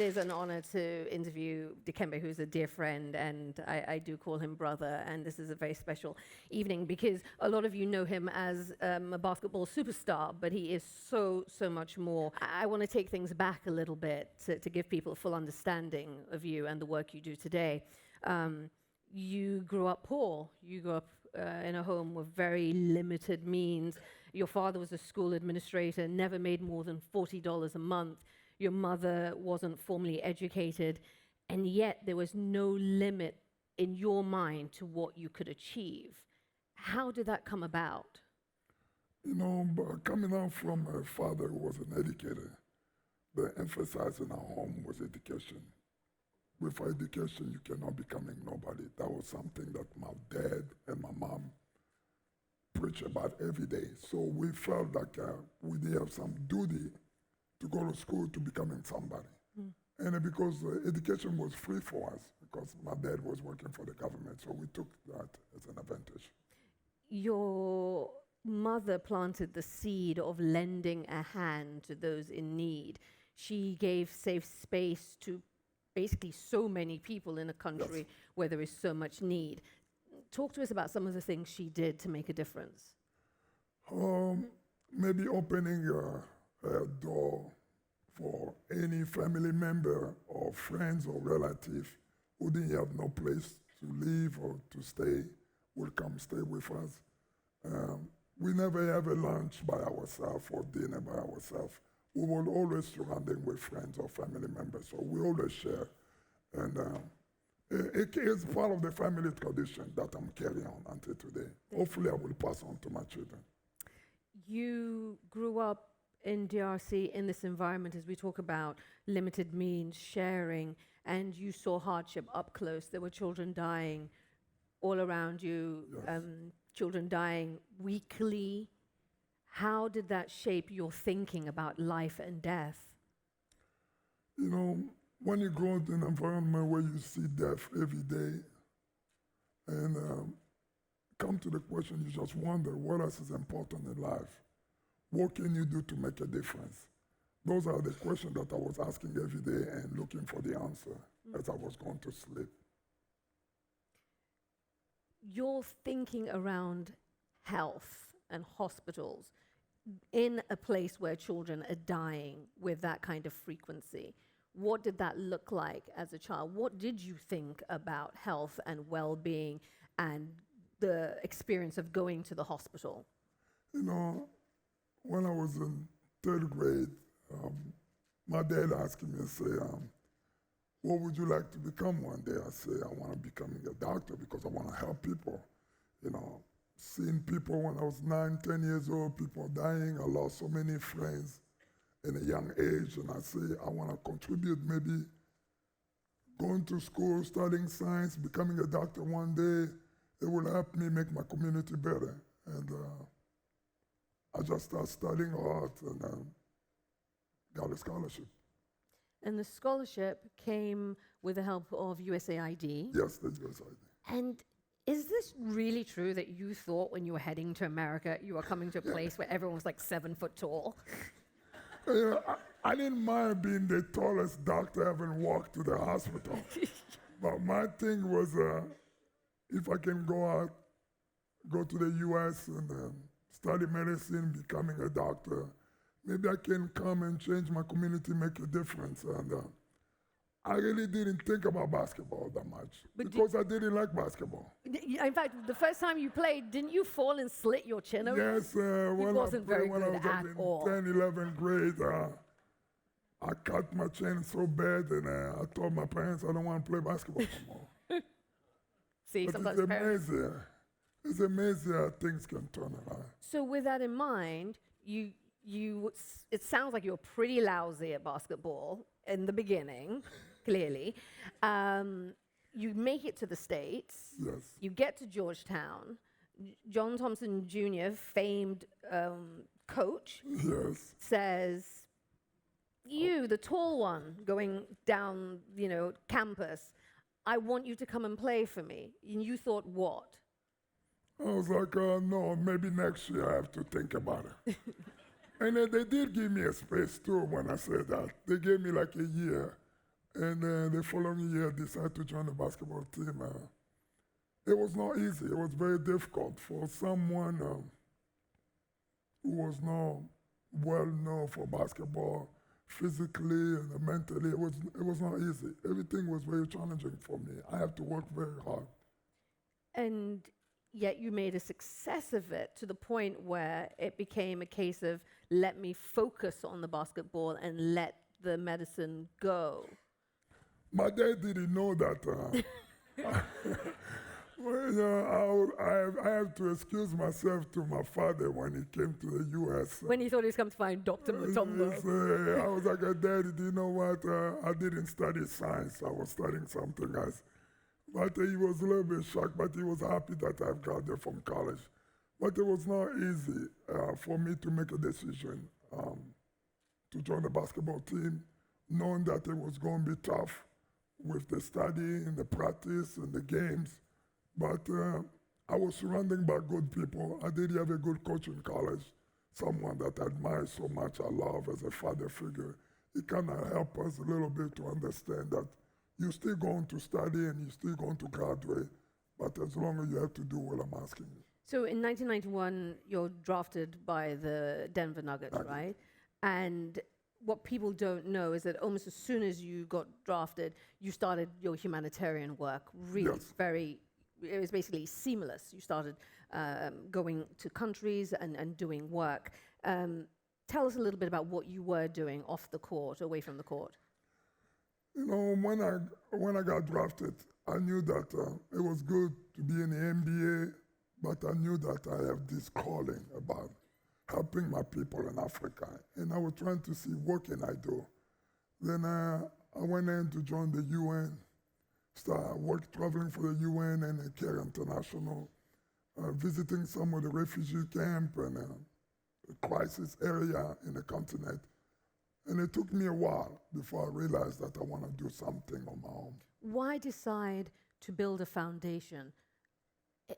is an honor to interview Dikembe, who's a dear friend, and I do call him brother, and this is a very special evening because a lot of you know him as a basketball superstar, but he is so much more. I want to take things back a little bit to give people a full understanding of you and the work you do today. You grew up poor. You grew up in a home with very limited means. Your father was a school administrator, never made more than $40 a month. Your mother wasn't formally educated, and yet there was no limit in your mind to what you could achieve. How did that come about? You know, coming out from a father who was an educator, the emphasis in our home was education. With education, you cannot become nobody. That was something that my dad and my mom preached about every day. So we felt like we did have some duty to go to school to becoming somebody. And because education was free for us, because my dad was working for the government, so we took that as an advantage. Your mother planted the seed of lending a hand to those in need. She gave safe space to basically so many people in a country where there is so much need. Talk to us about some of the things she did to make a difference. Maybe opening a door for any family member or friends or relative who didn't have no place to live or to stay will come stay with us. We never have a lunch by ourselves or dinner by ourselves. We were always surrounded with friends or family members, so we always share. And it is part of the family tradition that I'm carrying on until today. Hopefully I will pass on to my children. You grew up in DRC in this environment, as we talk about limited means, sharing, and you saw hardship up close. There were children dying all around you, children dying weekly. How did that shape your thinking about life and death? You know, when you grow up in an environment where you see death every day, and come to the question, you just wonder, what else is important in life? What can you do to make a difference? Those are the questions that I was asking every day and looking for the answer as I was going to sleep. Your thinking around health and hospitals in a place where children are dying with that kind of frequency, what did that look like as a child? What did you think about health and well-being and the experience of going to the hospital? You know, when I was in third grade, my dad asked me and say, what would you like to become one day? I say, I want to become a doctor because I want to help people. You know, seeing people when I was 9, 10 years old, people dying, I lost so many friends in a young age, and I say, I want to contribute, maybe going to school, studying science, becoming a doctor one day, it will help me make my community better. And I just started studying art and got a scholarship. And the scholarship came with the help of USAID. Yes, the USAID. And is this really true that you thought when you were heading to America, you were coming to a place where everyone was like 7 foot tall? You know, I didn't mind being the tallest doctor ever walked to the hospital. But my thing was, if I can go out, go to the US and study medicine, becoming a doctor, maybe I can come and change my community, make a difference. And I really didn't think about basketball that much because I didn't like basketball. In fact, the first time you played, didn't you fall and slit your chin open? Yes, when I was in 10, 11th grade, I cut my chin so bad and I told my parents I don't want to play basketball anymore. See, but sometimes it's amazing. It's amazing how things can turn around. So with that in mind, it sounds like you were pretty lousy at basketball in the beginning, clearly. You make it to the States. Yes. You get to Georgetown. John Thompson Jr., famed coach, says, you, the tall one, going down, campus, I want you to come and play for me. And you thought, what? I was like, no, maybe next year I have to think about it. And then they did give me a space too when I said that. They gave me like a year And the following year, I decided to join the basketball team. It was not easy. It was very difficult for someone who was not well known for basketball, physically and mentally. It was not easy. Everything was very challenging for me. I had to work very hard. And yet you made a success of it to the point where it became a case of let me focus on the basketball and let the medicine go. My dad didn't know that. Well, I have to excuse myself to my father when he came to the U.S. When he thought he was coming to find Dr. Mutombo. I was like, Daddy, do you know what? I didn't study science. I was studying something else. But he was a little bit shocked, but he was happy that I graduated from college. But it was not easy for me to make a decision to join the basketball team, knowing that it was going to be tough with the study and the practice and the games. But I was surrounded by good people. I did have a good coach in college, someone that I admire so much, I love as a father figure. It kind of helped us a little bit to understand that you're still going to study and you're still going to graduate, but as long as you have to do what I'm asking you. So in 1991, you're drafted by the Denver Nuggets, right? And what people don't know is that almost as soon as you got drafted, you started your humanitarian work. Really, it was basically seamless. You started going to countries and doing work. Tell us a little bit about what you were doing off the court, away from the court. You know, when I got drafted, I knew that it was good to be in the NBA, but I knew that I have this calling about helping my people in Africa. And I was trying to see what can I do. Then I went in to join the UN, started traveling for the UN and Care International, visiting some of the refugee camp and the crisis area in the continent. And it took me a while before I realized that I want to do something on my own. Why decide to build a foundation?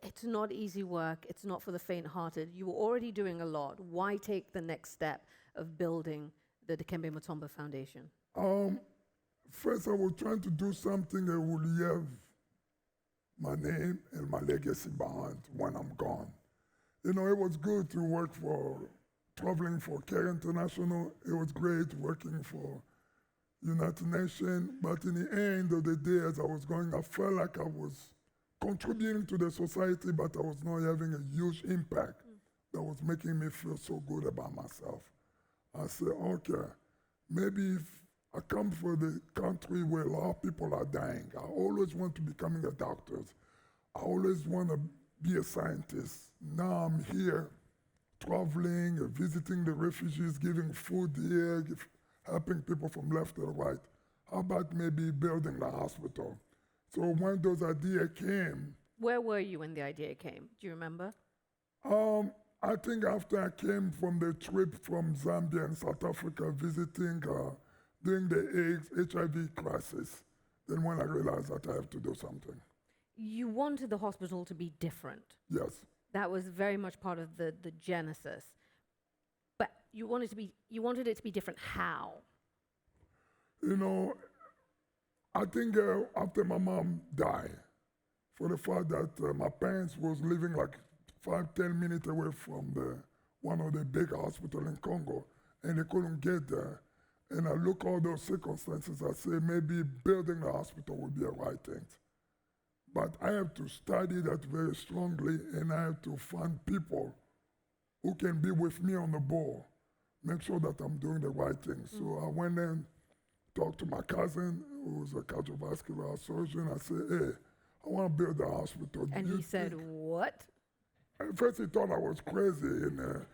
It's not easy work. It's not for the faint-hearted. You were already doing a lot. Why take the next step of building the Dikembe Mutombo Foundation? First, I was trying to do something that would leave my name and my legacy behind when I'm gone. You know, it was good to work traveling for Care International. It was great working for United Nations, but in the end of the day, as I was going, I felt like I was contributing to the society, but I was not having a huge impact that was making me feel so good about myself. I said, okay, maybe if I come from the country where a lot of people are dying, I always want to becoming a doctor. I always want to be a scientist. Now I'm here traveling, visiting the refugees, giving food here, helping people from left to right. How about maybe building the hospital? So when those ideas came... Where were you when the idea came? Do you remember? I think after I came from the trip from Zambia and South Africa visiting during the AIDS, HIV crisis, then when I realized that I have to do something. You wanted the hospital to be different. Yes. That was very much part of the genesis. But you wanted it to be different. How? You know, I think after my mom died, for the fact that my parents was living like 5-10 minutes away from one of the big hospitals in Congo, and they couldn't get there. And I look all those circumstances, I say maybe building a hospital would be a right thing. But I have to study that very strongly, and I have to find people who can be with me on the board, make sure that I'm doing the right thing. So I went in, talked to my cousin, who was a cardiovascular surgeon. I said, hey, I want to build a hospital. And he said, what? At first he thought I was crazy. And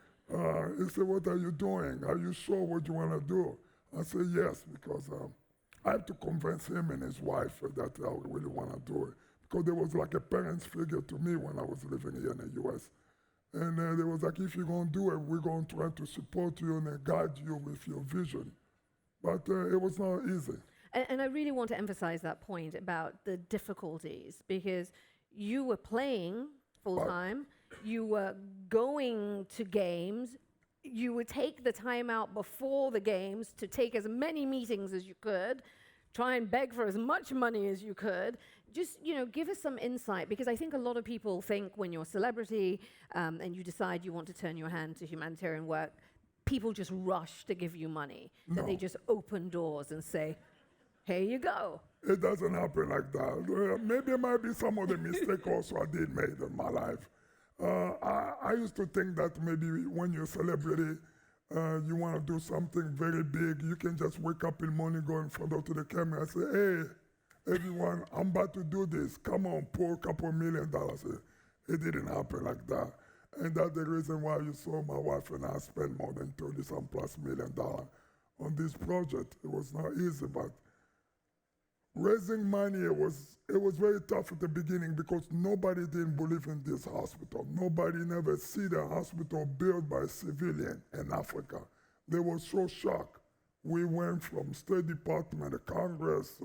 he said, what are you doing? Are you sure what you want to do? I said, yes, because I have to convince him and his wife that I really want to do it. Because there was like a parent's figure to me when I was living here in the U.S. And they was like, if you're going to do it, we're going to try to support you and guide you with your vision. But it was not easy. And I really want to emphasize that point about the difficulties, because you were playing full-time, you were going to games, you would take the time out before the games to take as many meetings as you could, try and beg for as much money as you could. Just, give us some insight, because I think a lot of people think when you're a celebrity and you decide you want to turn your hand to humanitarian work, people just rush to give you money, that they just open doors and say, here you go. It doesn't happen like that. Maybe it might be some of the mistake also I did made in my life. I used to think that maybe when you're a celebrity, you want to do something very big. You can just wake up in the morning, go in front of the camera and say, hey, everyone, I'm about to do this. Come on, pour a couple $1 million. It didn't happen like that. And that's the reason why you saw my wife and I spend more than 30-some plus $1 million on this project. It was not easy, but raising money, it was very tough at the beginning because nobody didn't believe in this hospital. Nobody never see the hospital built by a civilian in Africa. They were so shocked. We went from State Department, the Congress,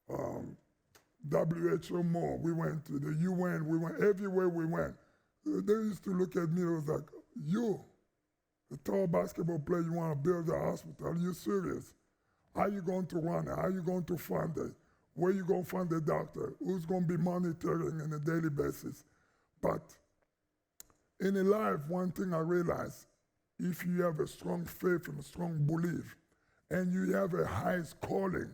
WHO more. We went to the UN. We went everywhere we went. They used to look at me. It was like, you, the tall basketball player, you want to build a hospital? Are you serious? How are you going to run it? How are you going to fund it? Where are you going to find the doctor? Who's going to be monitoring on a daily basis? But in a life, one thing I realized, if you have a strong faith and a strong belief, and you have a highest calling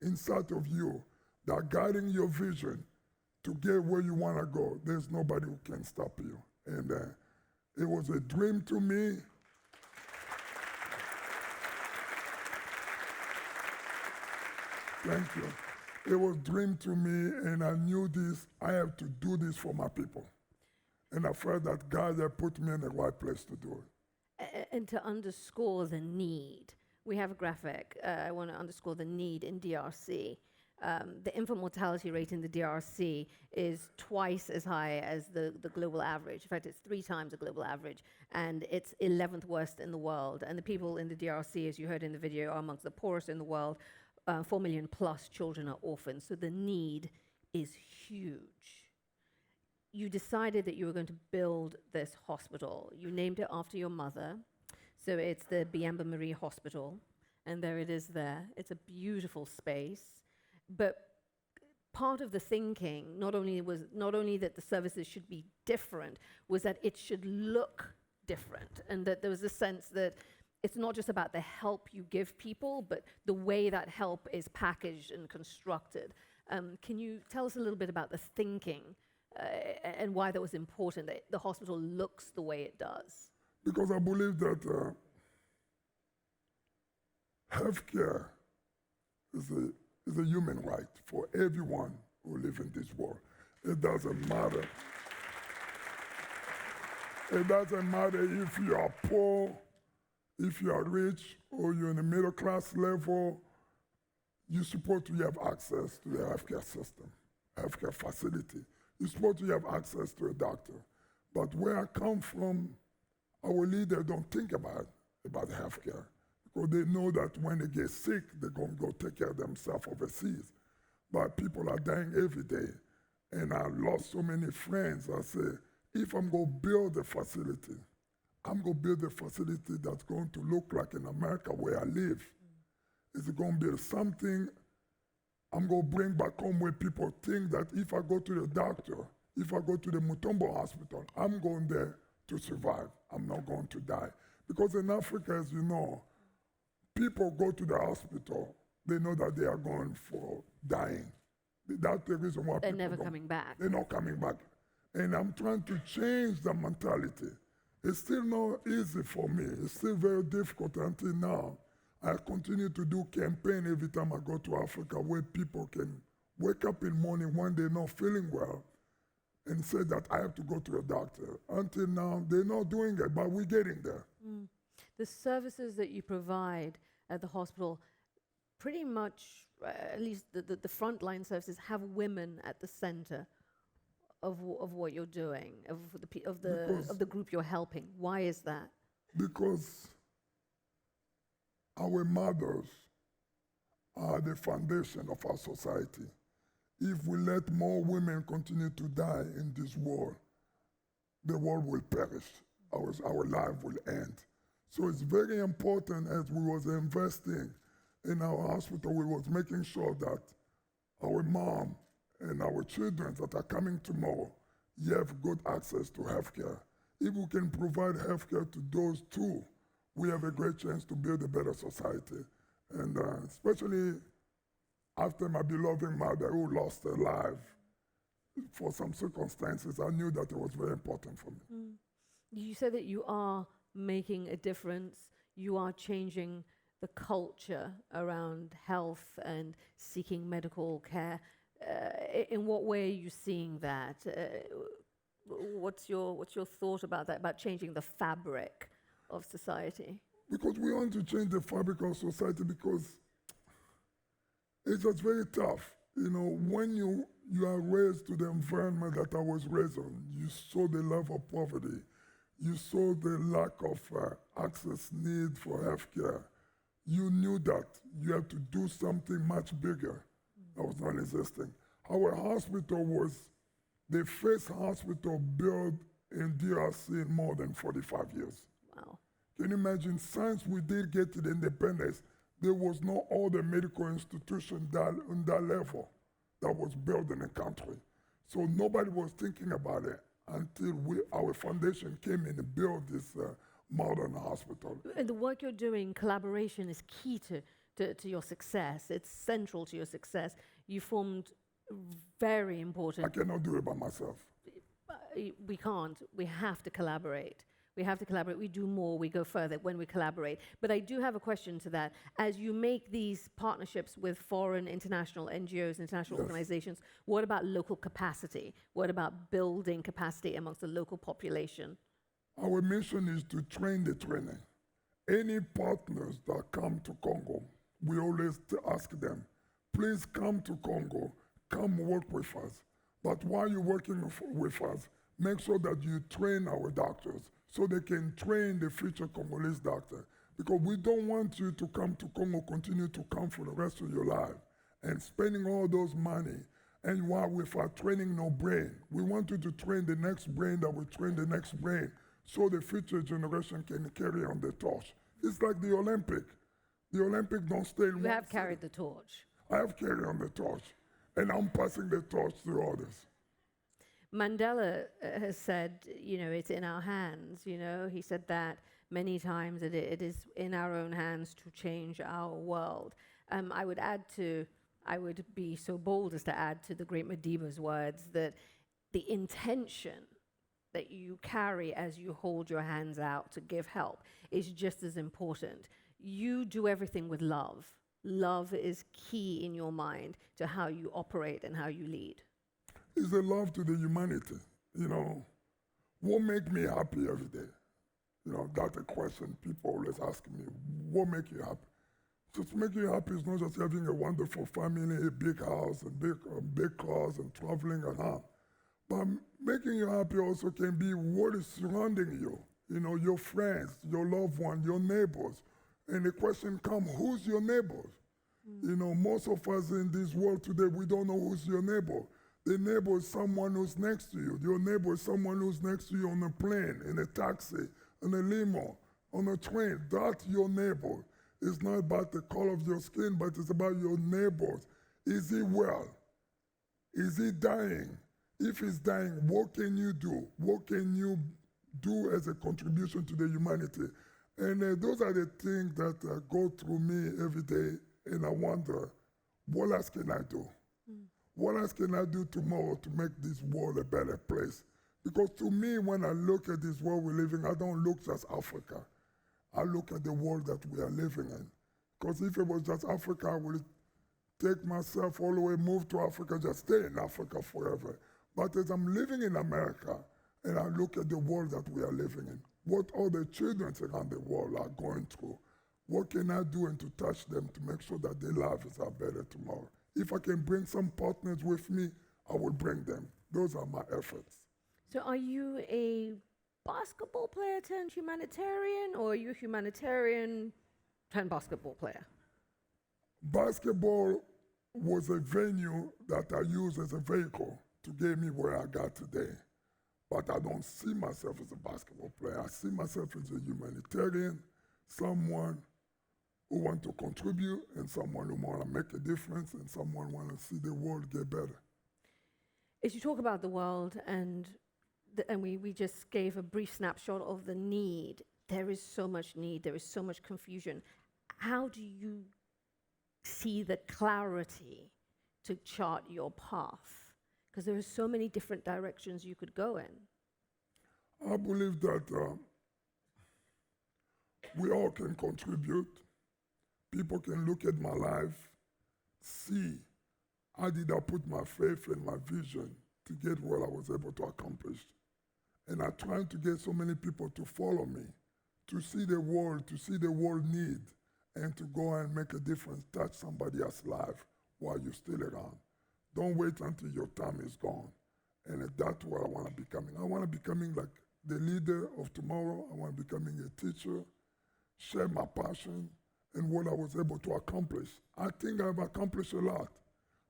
inside of you that guiding your vision to get where you want to go, there's nobody who can stop you. And it was a dream to me. Thank you. It was a dream to me, and I knew this. I have to do this for my people. And I felt that God had put me in the right place to do it. And to underscore the need, we have a graphic. I want to underscore the need in DRC. The infant mortality rate in the DRC is twice as high as the global average. In fact, it's 3 times the global average, and it's 11th worst in the world. And the people in the DRC, as you heard in the video, are amongst the poorest in the world. 4 million plus children are orphans, so the need is huge. You decided that you were going to build this hospital. You named it after your mother, so it's the Dikembe Mutombo Hospital, and there it is there. It's a beautiful space, but part of the thinking, not only that the services should be different, was that it should look different, and that there was a sense that it's not just about the help you give people, but the way that help is packaged and constructed. Can you tell us a little bit about the thinking and why that was important, that the hospital looks the way it does? Because I believe that healthcare is a human right for everyone who lives in this world. It doesn't matter. It doesn't matter if you are poor, if you are rich, or you're in the middle class level. You're supposed to have access to the healthcare system, healthcare facility. You're supposed to have access to a doctor. But where I come from, our leaders don't think about healthcare, because they know that when they get sick, they're going to go take care of themselves overseas. But people are dying every day. And I lost so many friends. I say, if I'm going to build a facility, I'm going to build a facility that's going to look like in America where I live. It's going to be something I'm going to bring back home where people think that if I go to the doctor, if I go to the Mutombo hospital, I'm going there to survive. I'm not going to die. Because in Africa, as you know, people go to the hospital, they know that they are going for dying. That's the reason why they're people never don't. coming back. They're not coming back. And I'm trying to change the mentality. It's still not easy for me. It's still very difficult until now. I continue to do campaign every time I go to Africa where people can wake up in the morning when they're not feeling well and say that I have to go to a doctor. Until now, they're not doing it, but we're getting there. The services that you provide at the hospital, pretty much, at least the frontline services, have women at the center of what you're doing, of the group you're helping. Why is that? Because our mothers are the foundation of our society. If we let more women continue to die in this world, the world will perish. Our life will end. So it's very important, as we was investing in our hospital, we was making sure that our mom and our children that are coming tomorrow, you have good access to healthcare. If we can provide healthcare to those two, we have a great chance to build a better society. And especially after my beloved mother who lost her life, for some circumstances, I knew that it was very important for me. You said that you are making a difference. You are changing the culture around health and seeking medical care. In what way are you seeing that? What's your thought about that, about changing the fabric of society? Because we want to change the fabric of society because it's just very tough. You know, when you are raised to the environment that I was raised on, you saw the level of poverty, you saw the lack of access need for healthcare. You knew that you had to do something much bigger that was non-existing. Our hospital was the first hospital built in DRC in more than 45 years. Wow. Can you imagine, since we did get to the independence, there was no other medical institution on that level that was built in the country. So nobody was thinking about it until our foundation came in and built this modern hospital. And the work you're doing, collaboration is key to your success. It's central to your success. You formed very important... I cannot do it by myself. We can't. We have to collaborate. We have to collaborate. We do more. We go further when we collaborate. But I do have a question to that. As you make these partnerships with foreign international NGOs, international organizations, what about local capacity? What about building capacity amongst the local population? Our mission is to train the trainer. Any partners that come to Congo, we always ask them, please come to Congo, come work with us. But while you're working with us, make sure that you train our doctors so they can train the future Congolese doctor. Because we don't want you to come to Congo, continue to come for the rest of your life and spending all those money. And while without training no brain, we want you to train the next brain that will train the next brain so the future generation can carry on the torch. It's like the Olympic. The Olympic don't stay in one You have city. carried the torch. I have carried on the torch, and I'm passing the torch to others. Mandela has said, you know, it's in our hands, you know. He said that many times, that it is in our own hands to change our world. I would be so bold as to add to the great Madiba's words that the intention that you carry as you hold your hands out to give help is just as important. You do everything with love. Love is key in your mind to how you operate and how you lead. It's a love to the humanity. You know, what makes me happy every day? You know, that's a question people always ask me. What makes you happy? Just making you happy is not just having a wonderful family, a big house, and big cars, and traveling around. But making you happy also can be what is surrounding you. You know, your friends, your loved ones, your neighbors. And the question comes, who's your neighbors? You know, most of us in this world today, we don't know who's your neighbor. The neighbor is someone who's next to you. Your neighbor is someone who's next to you on a plane, in a taxi, in a limo, on a train. That's your neighbor. It's not about the color of your skin, but it's about your neighbors. Is he well? Is he dying? If he's dying, what can you do? What can you do as a contribution to the humanity? And those are the things that go through me every day, and I wonder, what else can I do? What else can I do tomorrow to make this world a better place? Because to me, when I look at this world we're living, I don't look just Africa. I look at the world that we are living in. Because if it was just Africa, I would take myself all the way, move to Africa, just stay in Africa forever. But as I'm living in America, and I look at the world that we are living in, what other children around the world are going through, what can I do and to touch them to make sure that their lives are better tomorrow? If I can bring some partners with me, I will bring them. Those are my efforts. So are you a basketball player turned humanitarian, or are you a humanitarian turned basketball player? Basketball was a venue that I used as a vehicle to get me where I got today. But I don't see myself as a basketball player. I see myself as a humanitarian, someone who want to contribute, and someone who want to make a difference, and someone want to see the world get better. As you talk about the world, and we just gave a brief snapshot of the need, there is so much need, there is so much confusion. How do you see the clarity to chart your path? Because there are so many different directions you could go in. I believe that we all can contribute. People can look at my life, see how did I put my faith and my vision to get what I was able to accomplish. And I tried to get so many people to follow me, to see the world need, and to go and make a difference, touch somebody else's life while you're still around. Don't wait until your time is gone. And that's what I want to be becoming. I want to be becoming like the leader of tomorrow. I want to be becoming a teacher, share my passion and what I was able to accomplish. I think I've accomplished a lot.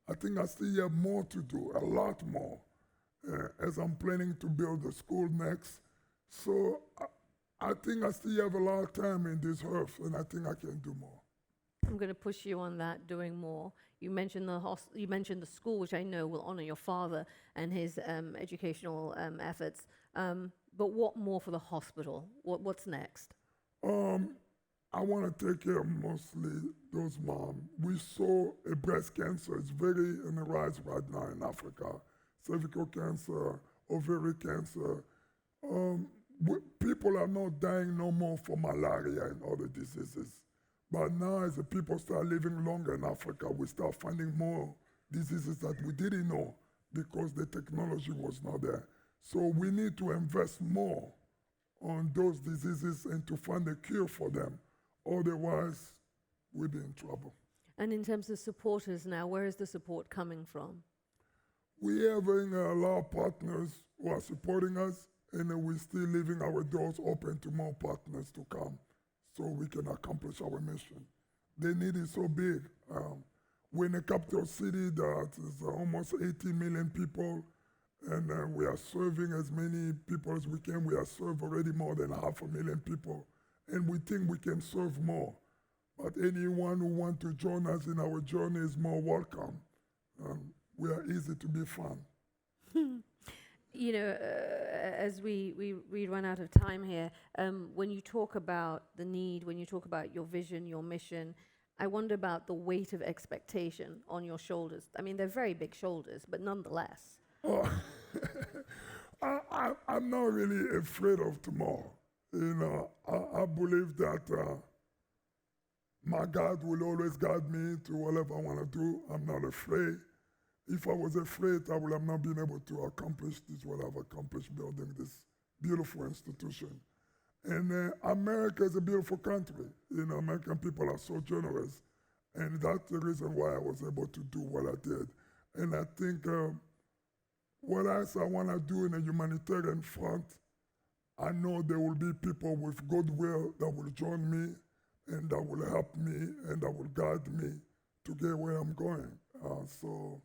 I think I still have more to do, a lot more, as I'm planning to build a school next. So I think I still have a lot of time in this earth, and I think I can do more. I'm going to push you on that, doing more. You mentioned you mentioned the school, which I know will honor your father and his educational efforts. But what more for the hospital? What's next? I want to take care of mostly those moms. We saw a breast cancer. It's very on the rise right now in Africa. Cervical cancer, ovarian cancer. People are not dying no more from malaria and other diseases. But now as the people start living longer in Africa, we start finding more diseases that we didn't know because the technology was not there. So we need to invest more on those diseases and to find a cure for them. Otherwise, we'll be in trouble. And in terms of supporters now, where is the support coming from? We're having a lot of partners who are supporting us, and we're still leaving our doors open to more partners to come so we can accomplish our mission. The need is so big. We're in a capital city that is almost 80 million people, and we are serving as many people as we can. We have served already more than 500,000 people, and we think we can serve more. But anyone who wants to join us in our journey is more welcome. We are easy to be found. You know, as we run out of time here, when you talk about the need, when you talk about your vision, your mission, I wonder about the weight of expectation on your shoulders. I mean, they're very big shoulders, but nonetheless. I'm not really afraid of tomorrow. You know, I believe that my God will always guide me to whatever I want to do. I'm not afraid. If I was afraid, I would have not been able to accomplish this, what I've accomplished building this beautiful institution. And America is a beautiful country. You know, American people are so generous. And that's the reason why I was able to do what I did. And I think what else I want to do in a humanitarian front, I know there will be people with goodwill that will join me and that will help me and that will guide me to get where I'm going. So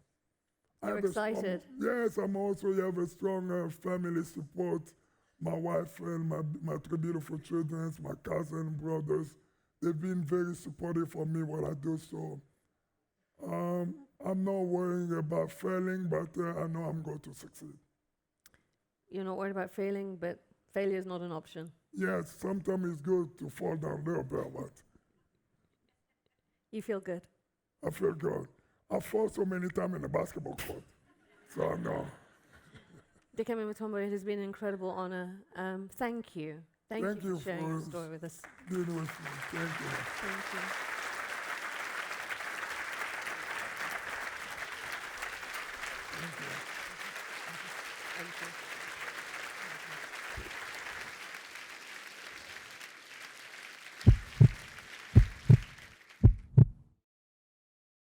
you're excited. Yes, I'm also have a strong family support. My wife and my 3 beautiful children, my cousin, brothers, they've been very supportive for me what I do. So I'm not worrying about failing, but I know I'm going to succeed. You're not worried about failing, but failure is not an option. Yes, sometimes it's good to fall down a little bit, but you feel good. I feel good. I fought so many times in the basketball court, so I know. Dikembe Mutombo, it has been an incredible honor. Thank you. Thank you for sharing your story with us. Being with me. Thank you. Thank you. Thank you.